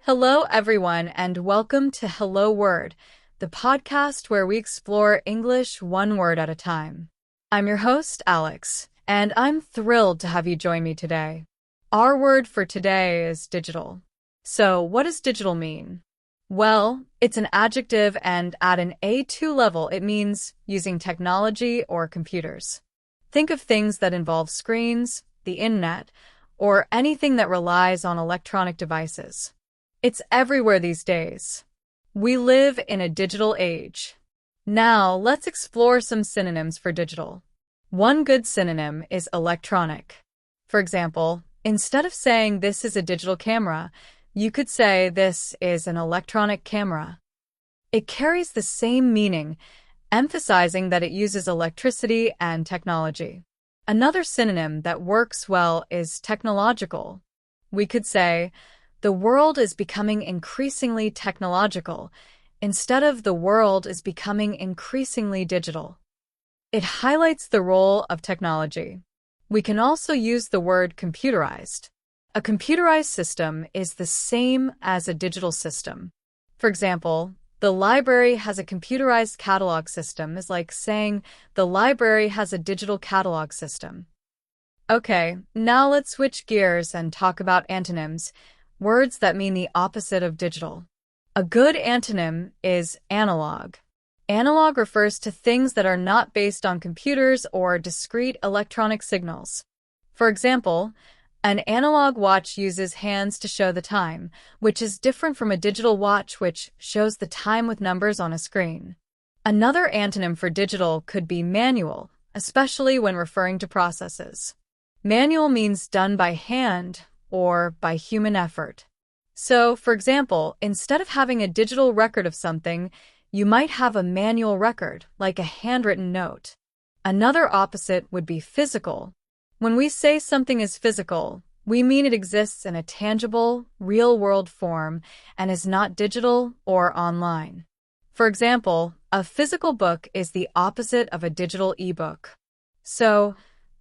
Hello, everyone, and welcome to Hello Word, the podcast where we explore English one word at a time. I'm your host, Alex, and I'm thrilled to have you join me today. Our word for today is digital. So, what does digital mean? Well, it's an adjective, and at an A2 level, it means using technology or computers. Think of things that involve screens, the internet, or anything that relies on electronic devices. It's everywhere these days. We live in a digital age. Now, let's explore some synonyms for digital. One good synonym is electronic. For example, instead of saying this is a digital camera, you could say this is an electronic camera. It carries the same meaning, emphasizing that it uses electricity and technology. Another synonym that works well is technological. We could say, the world is becoming increasingly technological, instead of the world is becoming increasingly digital. It highlights the role of technology. We can also use the word computerized. A computerized system is the same as a digital system. For example, the library has a computerized catalog system is like saying the library has a digital catalog system. Okay, now let's switch gears and talk about antonyms, words that mean the opposite of digital. A good antonym is analog. Analog refers to things that are not based on computers or discrete electronic signals. For example, an analog watch uses hands to show the time, which is different from a digital watch which shows the time with numbers on a screen. Another antonym for digital could be manual, especially when referring to processes. Manual means done by hand or by human effort. So, for example, instead of having a digital record of something, you might have a manual record, like a handwritten note. Another opposite would be physical. When we say something is physical, we mean it exists in a tangible, real-world form and is not digital or online. For example, a physical book is the opposite of a digital ebook. So,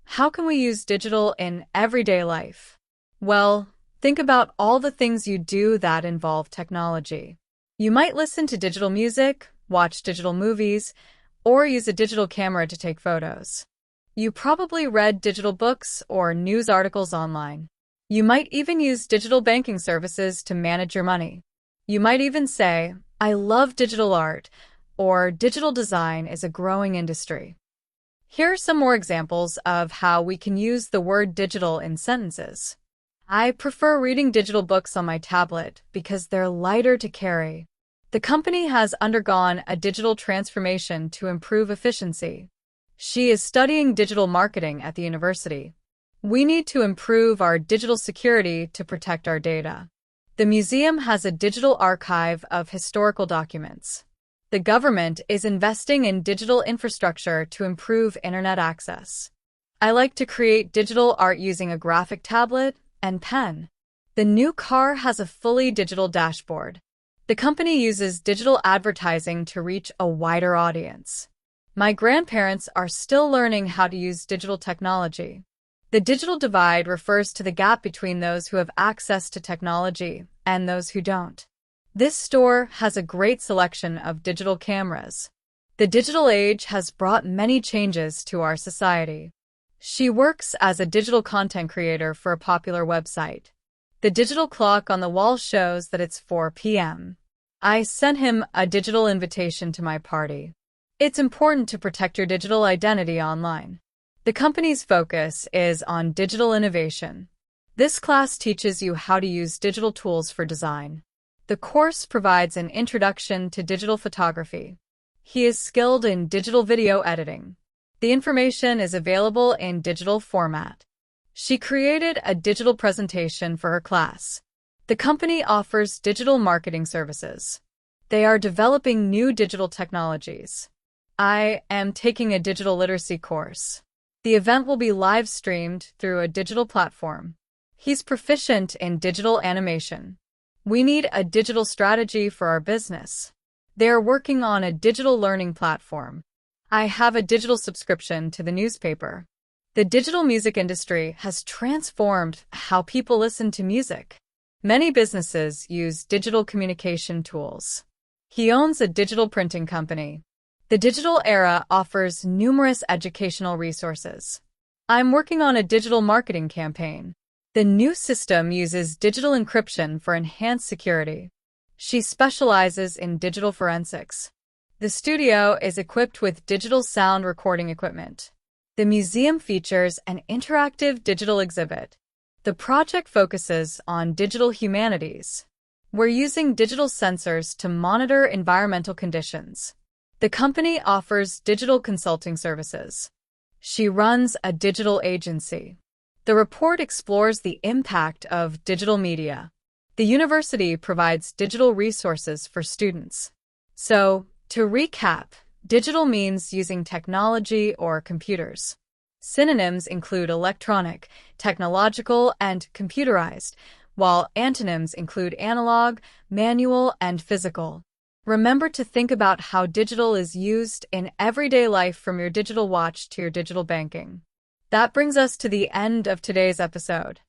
how can we use digital in everyday life? Well, think about all the things you do that involve technology. You might listen to digital music, watch digital movies, or use a digital camera to take photos. You probably read digital books or news articles online. You might even use digital banking services to manage your money. You might even say, I love digital art, or digital design is a growing industry. Here are some more examples of how we can use the word digital in sentences. I prefer reading digital books on my tablet because they're lighter to carry. The company has undergone a digital transformation to improve efficiency. She is studying digital marketing at the university. We need to improve our digital security to protect our data. The museum has a digital archive of historical documents. The government is investing in digital infrastructure to improve internet access. I like to create digital art using a graphic tablet and pen. The new car has a fully digital dashboard. The company uses digital advertising to reach a wider audience. My grandparents are still learning how to use digital technology. The digital divide refers to the gap between those who have access to technology and those who don't. This store has a great selection of digital cameras. The digital age has brought many changes to our society. She works as a digital content creator for a popular website. The digital clock on the wall shows that it's 4 p.m. I sent him a digital invitation to my party. It's important to protect your digital identity online. The company's focus is on digital innovation. This class teaches you how to use digital tools for design. The course provides an introduction to digital photography. He is skilled in digital video editing. The information is available in digital format. She created a digital presentation for her class. The company offers digital marketing services. They are developing new digital technologies. I am taking a digital literacy course. The event will be live streamed through a digital platform. He's proficient in digital animation. We need a digital strategy for our business. They are working on a digital learning platform. I have a digital subscription to the newspaper. The digital music industry has transformed how people listen to music. Many businesses use digital communication tools. He owns a digital printing company. The digital era offers numerous educational resources. I'm working on a digital marketing campaign. The new system uses digital encryption for enhanced security. She specializes in digital forensics. The studio is equipped with digital sound recording equipment. The museum features an interactive digital exhibit. The project focuses on digital humanities. We're using digital sensors to monitor environmental conditions. The company offers digital consulting services. She runs a digital agency. The report explores the impact of digital media. The university provides digital resources for students. So, to recap, digital means using technology or computers. Synonyms include electronic, technological, and computerized, while antonyms include analog, manual, and physical. Remember to think about how digital is used in everyday life, from your digital watch to your digital banking. That brings us to the end of today's episode.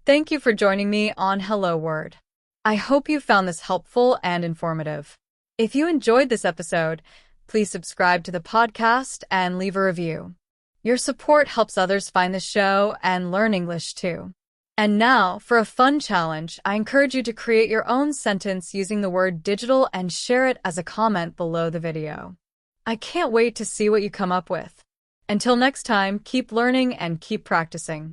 Thank you for joining me on Hello Word. I hope you found this helpful and informative. If you enjoyed this episode, please subscribe to the podcast and leave a review. Your support helps others find the show and learn English too. And now, for a fun challenge, I encourage you to create your own sentence using the word digital and share it as a comment below the video. I can't wait to see what you come up with. Until next time, keep learning and keep practicing.